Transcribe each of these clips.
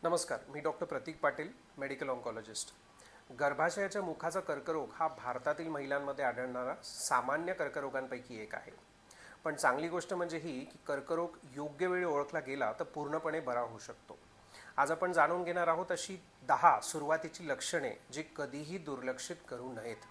नमस्कार, मी डॉक्टर प्रतीक Patil, medical oncologist. गर्भाशयाच्या मुखाचा कर्करोग हा भारतातील महिलांमध्ये आढळणारा सामान्य कर्करोगांपैकी एक आहे. पण चांगली गोष्ट म्हणजे ही की कर्करोग योग्य वेळी ओळखला गेला तर पूर्णपणे बरा होऊ शकतो. आज आपण जाणून घेणार आहोत अशी 10 सुरुवातीची लक्षणे जी कधीही दुर्लक्षित करू नयेत.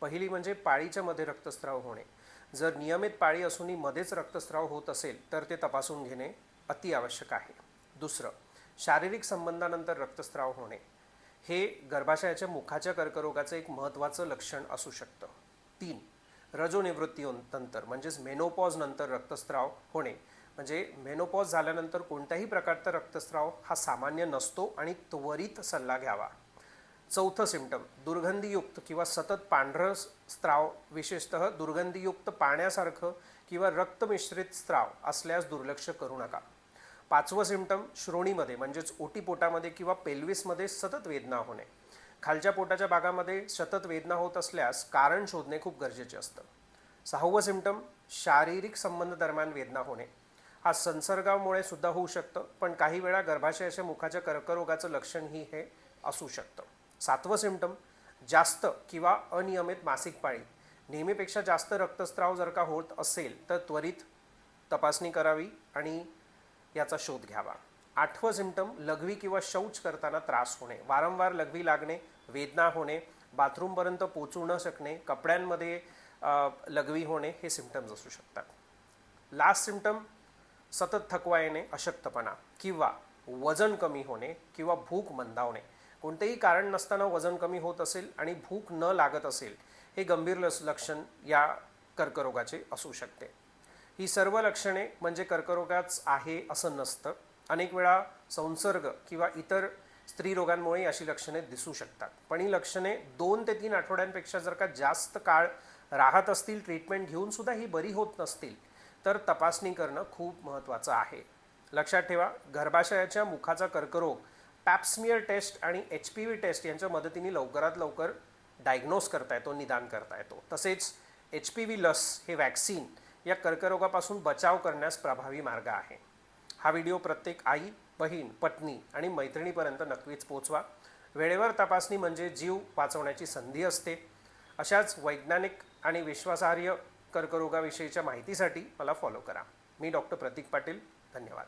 पहिली म्हणजे पाळीच्या मध्ये रक्तस्राव होणे. जर नियमित पाळी असूनही मध्येच रक्तस्राव होत असेल तर ते तपासून घेणे अति आवश्यक आहे. दुसरं, शारीरिक संबंधानंतर रक्तस्राव होणे हे गर्भाशयाच्या मुखाच्या कर्करोगाचं एक महत्त्वाचं लक्षण असू शकतं. 3, रजोनिवृत्तीनंतर म्हणजेच मेनोपॉज नंतर रक्तस्राव होणे. म्हणजे मेनोपॉज झाल्यानंतर कोणत्याही प्रकारचा रक्तस्राव हा सामान्य नसतो आणि त्वरित सल्ला घ्यावा. चौथं सिम्पटम, दुर्गंधीयुक्त किंवा सतत पांढरं स्त्राव, विशेषतः दुर्गंधीयुक्त पाण्यासारखं किंवा रक्तमिश्रित स्त्राव असल्यास दुर्लक्ष करू नका. 5वं सिम्पटम, श्रोणीमध्ये म्हणजेच ओटीपोटामध्ये किंवा पेल्विसमध्ये सतत वेदना होणे. खालच्या पोटाच्या भागामध्ये सतत वेदना होत असल्यास कारण शोधणे खूप गरजेचे असतं. 6वं सिम्पटम, शारीरिक संबंध दरम्यान वेदना होणे. हा संसर्गामुळे सुद्धा होऊ शकतं, पण काही वेळा गर्भाशयाच्या मुखाच्या कर्करोगाचं लक्षणही हे असू शकतं. 7वं सिम्पटम, जास्त किंवा अनियमित मासिक पाळी. नेहमीपेक्षा जास्त रक्तस्राव जर का होत असेल तर त्वरित तपासणी करावी आणि याचा शोध घ्यावा. 8वं सिम्पटम, लघवी किंवा शौच करताना त्रास होणे. वारंवार लघवी लागणे, वेदना होणे, बाथरूमपर्यंत पोचू न शकणे, कपड्यांमध्ये लघवी होणे हे सिम्पटम्स असू शकतात. लास्ट सिम्पटम, सतत थकवा येणे, अशक्तपणा किंवा वजन कमी होणे किंवा भूक मंदावणे. कोणतेही कारण नसताना वजन कमी होत असेल आणि भूक न लागत असेल हे गंभीर लक्षण या कर्करोगाचे असू शकते. ही सर्व लक्षणे म्हणजे कर्करोगाच आहे असं नसतं. अनेक वेळा संसर्ग किंवा इतर स्त्रीरोगांमुळे अशी लक्षणे दिसू शकतात. पण ही लक्षणे 2 ते 3 आठवड्यांपेक्षा जर का जास्त काळ राहत असतील, ट्रीटमेंट घेऊन सुद्धा ही बरी होत नसतील तर तपासणी करणं खूप महत्त्वाचं आहे. लक्षात ठेवा, गर्भाशयाच्या मुखाचा कर्करोग पॅप्समियर टेस्ट आणि HPV टेस्ट यांच्या मदतीने लवकरात लवकर डायग्नोज करता येतो, निदान करता येतो. तसेच HPV लस हे वॅक्सिन या कर्करोगापासून बचाव करण्यास प्रभावी मार्ग आहे. हा व्हिडिओ प्रत्येक आई, बहीण, पत्नी आणि मैत्रिणीपर्यंत नक्कीच पोचवा. वेळेवर तपासणी म्हणजे जीव वाचवण्याची संधी असते. अशाच वैज्ञानिक आणि विश्वासार्ह कर्करोगाविषयीच्या माहितीसाठी मला फॉलो करा. मी डॉक्टर प्रतीक पाटील. धन्यवाद.